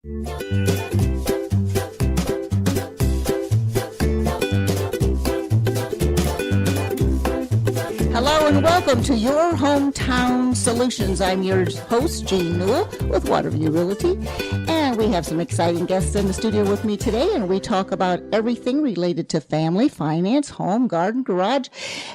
Hello and welcome to Your Hometown Solutions. I'm your host, Jean Newell with Waterview Realty. And we have some exciting guests in the studio with me today, and we talk about everything related to family, finance, home, garden, garage,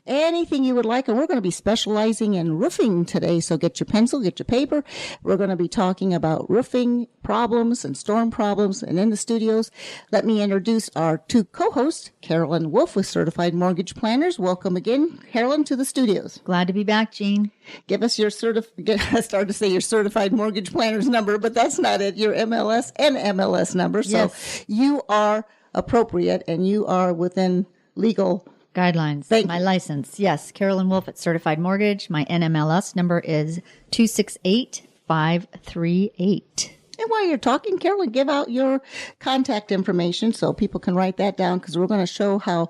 anything you would like. And we're going to be specializing in roofing today, so get your pencil, get your paper. We're going to be talking about roofing problems and storm problems. And in the studios, let me introduce our two co-hosts, Carolyn Wolf with Certified Mortgage Planners. Welcome again, Carolyn, to the studios. Glad to be back, Jean. Give us your I started to say your Certified Mortgage Planners number, but that's not it. Your MLS and MLS number. Yes. So you are appropriate and you are within legal guidelines. My license. Yes. Carolyn Wolf at Certified Mortgage. My NMLS number is 268538. And while you're talking, Carolyn, give out your contact information so people can write that down, because we're going to show how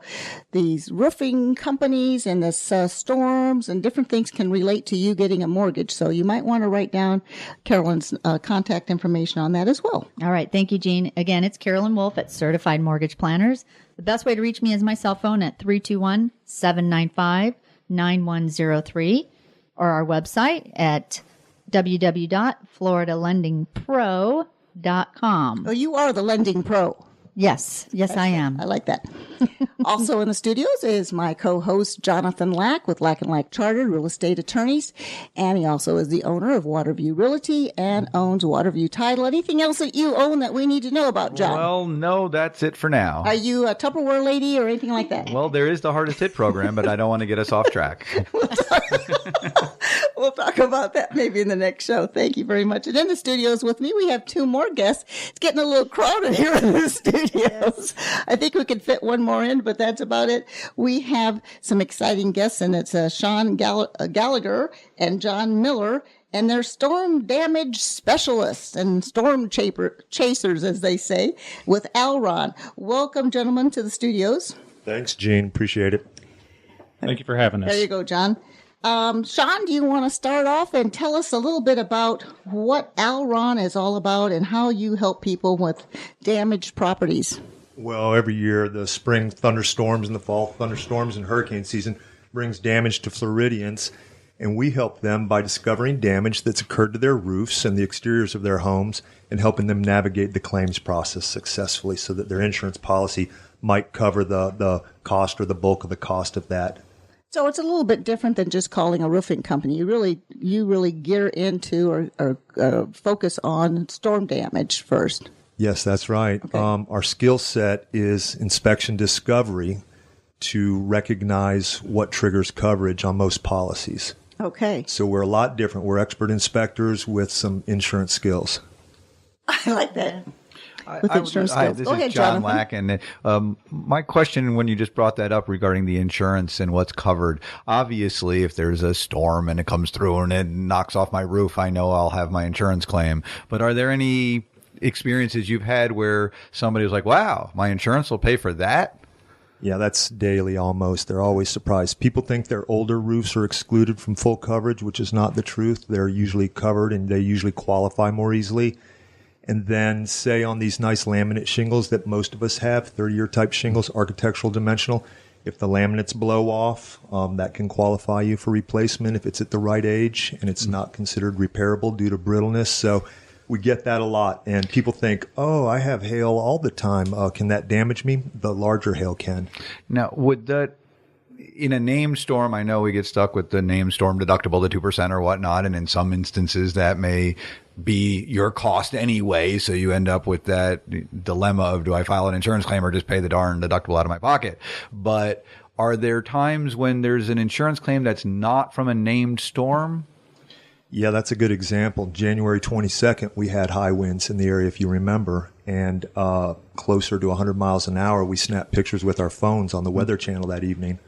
these roofing companies and the storms and different things can relate to you getting a mortgage. So you might want to write down Carolyn's contact information on that as well. All right. Thank you, Jean. Again, it's Carolyn Wolf at Certified Mortgage Planners. The best way to reach me is my cell phone at 321-795-9103 or our website at www.floridalendingpro.com. Oh, you are the lending pro. Yes. Yes, I am. I like that. Also in the studios is my co-host, Jonathan Lack with Lack & Lack Chartered Real Estate Attorneys. And he also is the owner of Waterview Realty and owns Waterview Title. Anything else that you own that we need to know about, John? Well, no, that's it for now. Are you a Tupperware lady or anything like that? Well, there is the Hardest Hit program, but I don't want to get us off track. We'll talk about that maybe in the next show. Thank you very much. And in the studios with me, we have two more guests. It's getting a little crowded here in the studios. Yes. I think we could fit one more in, but that's about it. We have some exciting guests, and it's Sean Gallagher and John Miller, and they're storm damage specialists and storm chasers, as they say, with Elrond. Welcome, gentlemen, to the studios. Thanks, Gene. Appreciate it. Thank you for having us. There you go, John. Sean, do you want to start off and tell us a little bit about what Elrond is all about and how you help people with damaged properties? Well, every year the spring thunderstorms and the fall thunderstorms and hurricane season brings damage to Floridians, and we help them by discovering damage that's occurred to their roofs and the exteriors of their homes and helping them navigate the claims process successfully so that their insurance policy might cover the cost or the bulk of the cost of that. So it's a little bit different than just calling a roofing company. You really gear into or focus on storm damage first. Yes, that's right. Okay. Our skill set is inspection discovery to recognize what triggers coverage on most policies. Okay. So we're a lot different. We're expert inspectors with some insurance skills. I like that. With insurance skills. This is John Lack, and my question when you just brought that up regarding the insurance and what's covered, obviously if there's a storm and it comes through and it knocks off my roof, I know I'll have my insurance claim. But are there any experiences you've had where somebody was like, wow, my insurance will pay for that? Yeah, that's daily almost. They're always surprised. People think their older roofs are excluded from full coverage, which is not the truth. They're usually covered and they usually qualify more easily. And then say on these nice laminate shingles that most of us have, 30-year type shingles, architectural dimensional, if the laminates blow off, that can qualify you for replacement if it's at the right age and it's not considered repairable due to brittleness. So we get that a lot. And people think, oh, I have hail all the time. Can that damage me? The larger hail can. Now, would that, in a named storm, I know we get stuck with the named storm deductible, the 2% or whatnot. And in some instances that may be your cost anyway. So you end up with that dilemma of, do I file an insurance claim or just pay the darn deductible out of my pocket? But are there times when there's an insurance claim that's not from a named storm? Yeah, that's a good example. January 22nd, we had high winds in the area, if you remember, and closer to 100 miles an hour. We snapped pictures with our phones on the Weather Channel that evening.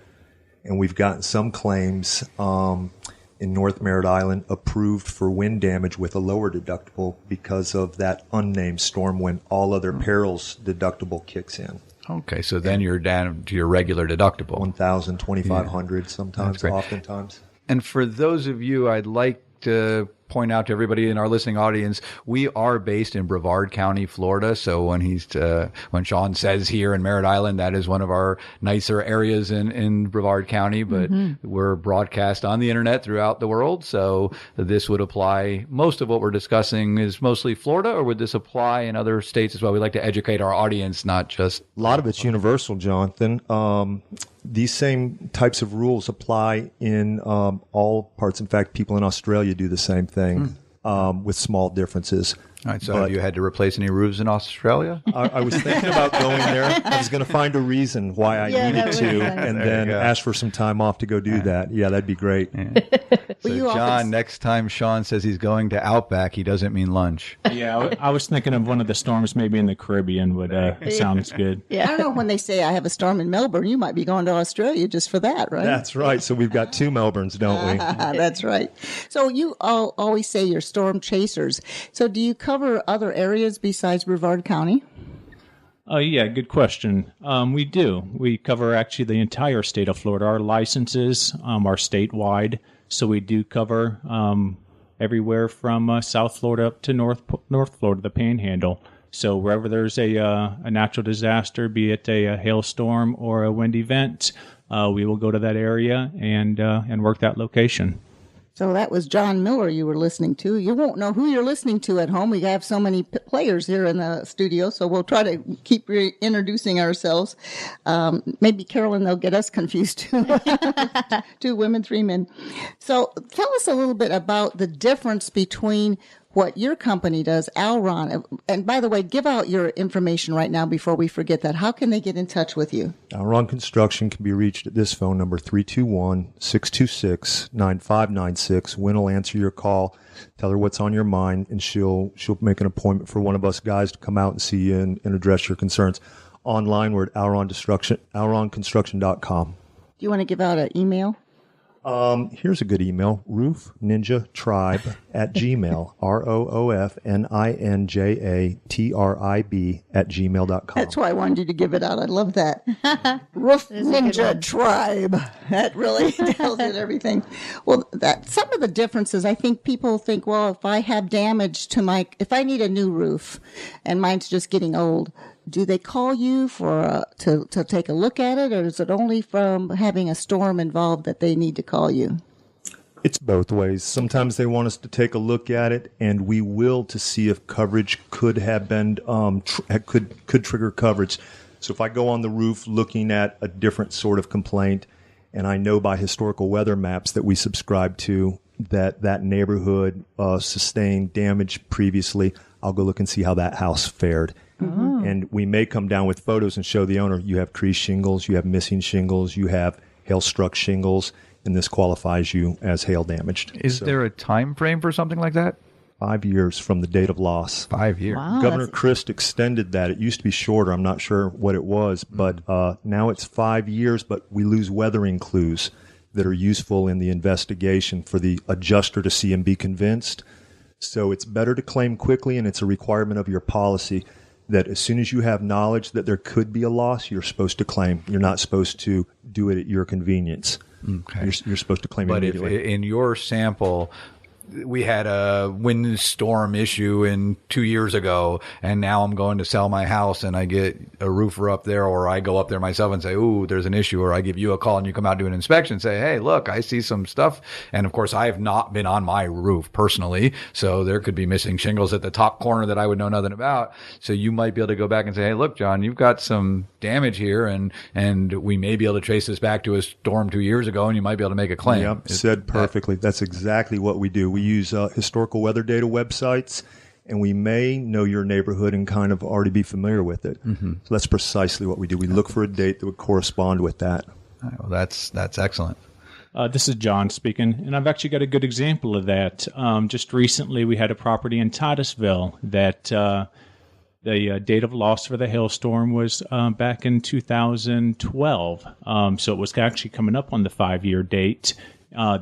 And we've gotten some claims in North Merritt Island approved for wind damage with a lower deductible because of that unnamed storm when all other perils deductible kicks in. Okay, so then you're down to your regular deductible. $1,000, $2,500 sometimes, oftentimes. And for those of you, I'd like to point out to everybody in our listening audience, we are based in Brevard County, Florida. So when Sean says here in Merritt Island, that is one of our nicer areas in Brevard County, but we're broadcast on the internet throughout the world. So this would apply. Most of what we're discussing is mostly Florida, or would this apply in other states as well? We like to educate our audience, not just. A lot of it's universal, Jonathan. These same types of rules apply in all parts. In fact, people in Australia do the same thing with small differences. All right, so have you had to replace any roofs in Australia? I was thinking about going there. I was going to find a reason why I needed to, and then ask for some time off to go do that. Yeah, that'd be great. Yeah. So, John, next time Sean says he's going to Outback, he doesn't mean lunch. Yeah, I was thinking of one of the storms maybe in the Caribbean would sounds good. Yeah, I don't know, when they say I have a storm in Melbourne, you might be going to Australia just for that, right? That's right. So we've got 2 Melbournes, don't we? That's right. So you all always say you're storm chasers. So do you cover other areas besides Brevard County? Yeah, good question. We do. We cover actually the entire state of Florida. Our licenses are statewide, so we do cover everywhere from South Florida up to North Florida, the Panhandle. So wherever there's a natural disaster, be it a hailstorm or a wind event, we will go to that area and work that location. So that was John Miller you were listening to. You won't know who you're listening to at home. We have so many players here in the studio, so we'll try to keep introducing ourselves. Maybe Carolyn, they'll get us confused too. 2 women, 3 men. So tell us a little bit about the difference between what your company does, Elrond. And by the way, give out your information right now before we forget that. How can they get in touch with you? ZLRON Construction can be reached at this phone number, 321-626-9596. Wynn will answer your call, tell her what's on your mind, and she'll make an appointment for one of us guys to come out and see you and address your concerns. Online, we're at elrondconstruction.com. Do you want to give out an email? Here's a good email, roofninjatribe@gmail, roofninjatrib@gmail.com. That's why I wanted you to give it out. I love that. Roof Ninja Tribe. That really tells it everything. Well, some of the differences, I think people think, well, if I have damage to if I need a new roof and mine's just getting old, do they call you to take a look at it, or is it only from having a storm involved that they need to call you? It's both ways. Sometimes they want us to take a look at it, and we will to see if coverage could have been could trigger coverage. So if I go on the roof looking at a different sort of complaint, and I know by historical weather maps that we subscribe to that neighborhood sustained damage previously, I'll go look and see how that house fared. Mm-hmm. And we may come down with photos and show the owner, you have tree shingles, you have missing shingles, you have hail-struck shingles, and this qualifies you as hail damaged. Is there a time frame for something like that? 5 years from the date of loss. 5 years. Wow, Governor Christ extended that. It used to be shorter. I'm not sure what it was, but now it's 5 years, but we lose weathering clues that are useful in the investigation for the adjuster to see and be convinced. So it's better to claim quickly, and it's a requirement of your policy that as soon as you have knowledge that there could be a loss, you're supposed to claim. You're not supposed to do it at your convenience. Okay. You're supposed to claim it immediately. But if in your sample, we had a windstorm issue 2 years ago, and now I'm going to sell my house, and I get a roofer up there, or I go up there myself and say, ooh, there's an issue, or I give you a call and you come out and do an inspection and say, hey, look, I see some stuff. And of course, I have not been on my roof personally, so there could be missing shingles at the top corner that I would know nothing about. So you might be able to go back and say, hey, look, John, you've got some damage here, and we may be able to trace this back to a storm 2 years ago, and you might be able to make a claim. Yep, said perfectly. That's exactly what we do. We use historical weather data websites, and we may know your neighborhood and kind of already be familiar with it. Mm-hmm. So that's precisely what we do. We look for a date that would correspond with that. Well, that's excellent. This is John speaking, and I've actually got a good example of that. Just recently, we had a property in Titusville that the date of loss for the hailstorm was back in 2012. So it was actually coming up on the 5-year date.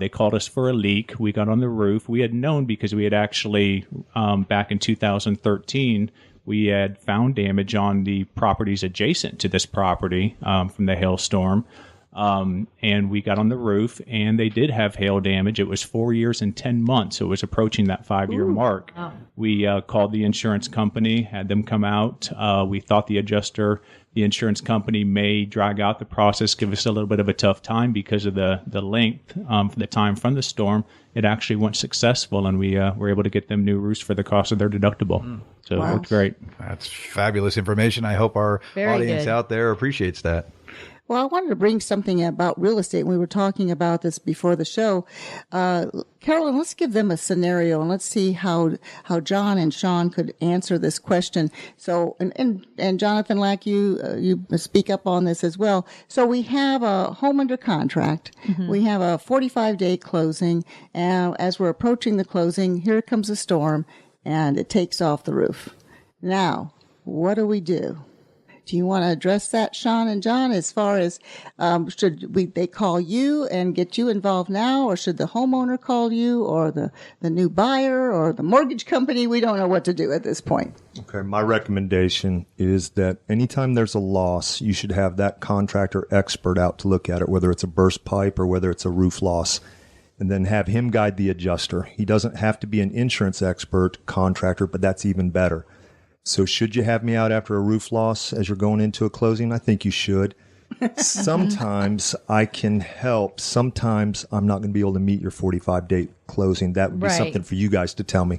They called us for a leak. We got on the roof. We had known because we had actually, back in 2013, we had found damage on the properties adjacent to this property from the hailstorm. And we got on the roof, and they did have hail damage. It was 4 years and 10 months. So it was approaching that 5-year mark. Wow. We called the insurance company, had them come out. We thought the insurance company may drag out the process, give us a little bit of a tough time because of the length for the time from the storm. It actually went successful, and we were able to get them new roofs for the cost of their deductible. So Wow. it worked great. That's fabulous information. I hope our Very audience good. out there appreciates that. Well, I wanted to bring something about real estate. We were talking about this before the show. Carolyn, let's give them a scenario and let's see how John and Sean could answer this question. So, and Jonathan Lack, you speak up on this as well. So we have a home under contract. We have a 45-day closing. And as we're approaching the closing, here comes a storm and it takes off the roof. Now, what do we do? Do you want to address that, Sean and John, as far as should they call you and get you involved now, or should the homeowner call you, or the new buyer, or the mortgage company? We don't know what to do at this point. Okay, my recommendation is that anytime there's a loss, you should have that contractor expert out to look at it, whether it's a burst pipe or whether it's a roof loss, and then have him guide the adjuster. He doesn't have to be an insurance expert contractor, but that's even better. So should you have me out after a roof loss as you're going into a closing? I think you should. Sometimes I can help. Sometimes I'm not going to be able to meet your 45-day closing. That would be Right. something for you guys to tell me.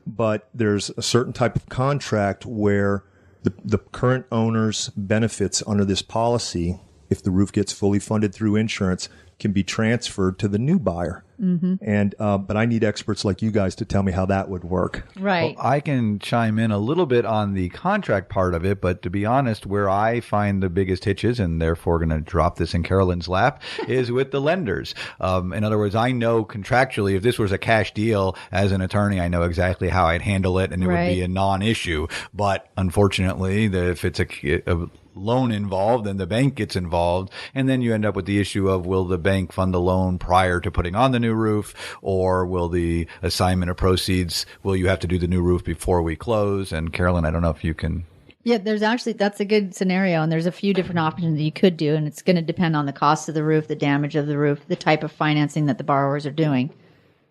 But there's a certain type of contract where the current owner's benefits under this policy, if the roof gets fully funded through insurance, can be transferred to the new buyer. And but I need experts like you guys to tell me how that would work. Right. Well, I can chime in a little bit on the contract part of it, but to be honest, where I find the biggest hitches, and therefore going to drop this in Carolyn's lap, is with the lenders. In other words, I know contractually, if this was a cash deal, as an attorney, I know exactly how I'd handle it, and it would be Right. a non-issue. But unfortunately, if it's a loan involved, then the bank gets involved, and then you end up with the issue of, will the bank fund the loan prior to putting on the new roof, or will the assignment of proceeds, will you have to do the new roof before we close? And Carolyn, I don't know if you can. Yeah, that's a good scenario, and there's a few different options that you could do, and it's going to depend on the cost of the roof, the damage of the roof, the type of financing that the borrowers are doing.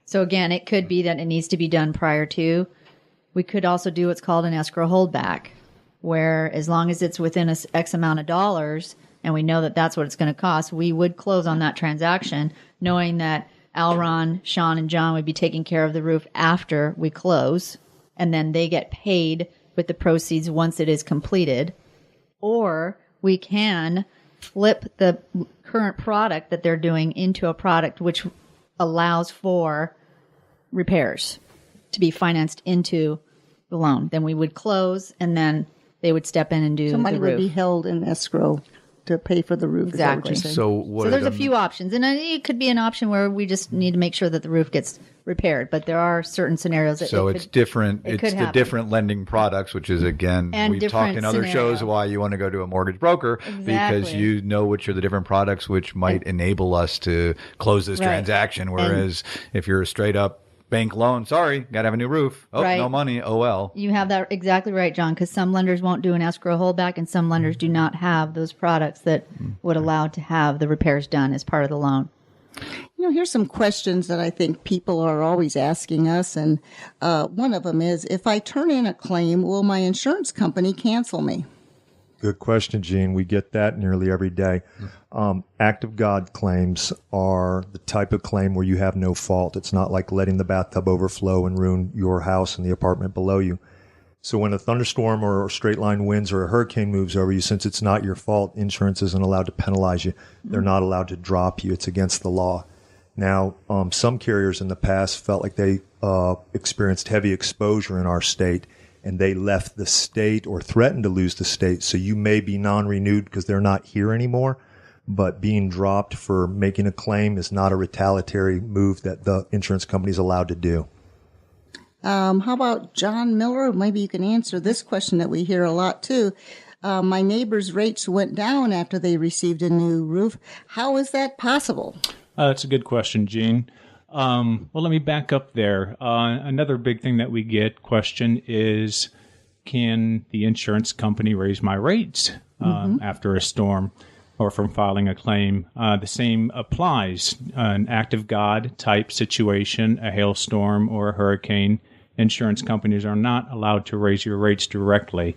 So again, it could be that it needs to be done prior to. We could also do what's called an escrow holdback, where as long as it's within a X amount of dollars, and we know that that's what it's going to cost, we would close on that transaction, knowing that Elrond, Sean, and John would be taking care of the roof after we close, and then they get paid with the proceeds once it is completed. Or we can flip the current product that they're doing into a product which allows for repairs to be financed into the loan. Then we would close, and then they would step in and do So money the would roof. be held in escrow to pay for the roof. Is that what Exactly. you're saying? So So there's a few options, and it could be an option where we just need to make sure that the roof gets repaired. But there are certain scenarios that So it it's could, different. it It's could the happen. different lending products, which is, again, And we've talked different in other shows scenario. why you want to go to a mortgage broker, because Exactly. you know which are the different products which might enable us to close this Right. transaction. Whereas if you're a straight up bank loan, sorry, got to have a new roof. Oh, Right. no money. Oh, well. You have that exactly right, John, because some lenders won't do an escrow holdback, and some lenders do not have those products that would allow to have the repairs done as part of the loan. You know, here's some questions that I think people are always asking us, and one of them is, if I turn in a claim, will my insurance company cancel me? Good question, Gene. We get that nearly every day. Act of God claims are the type of claim where you have no fault. It's not like letting the bathtub overflow and ruin your house and the apartment below you. So when a thunderstorm or straight line winds or a hurricane moves over you, since it's not your fault, insurance isn't allowed to penalize you. They're not allowed to drop you. It's against the law. Now, some carriers in the past felt like they experienced heavy exposure in our state, and they left the state or threatened to lose the state. So you may be non-renewed because they're not here anymore, but being dropped for making a claim is not a retaliatory move that the insurance company is allowed to do. How about John Miller? Maybe you can answer this question that we hear a lot too. My neighbor's rates went down after they received a new roof. How is that possible? That's a good question, Gene. Well, let me back up there. Another big thing that we get question is, can the insurance company raise my rates after a storm? or from filing a claim. The same applies. An act of God type situation, a hailstorm or a hurricane, insurance companies are not allowed to raise your rates directly.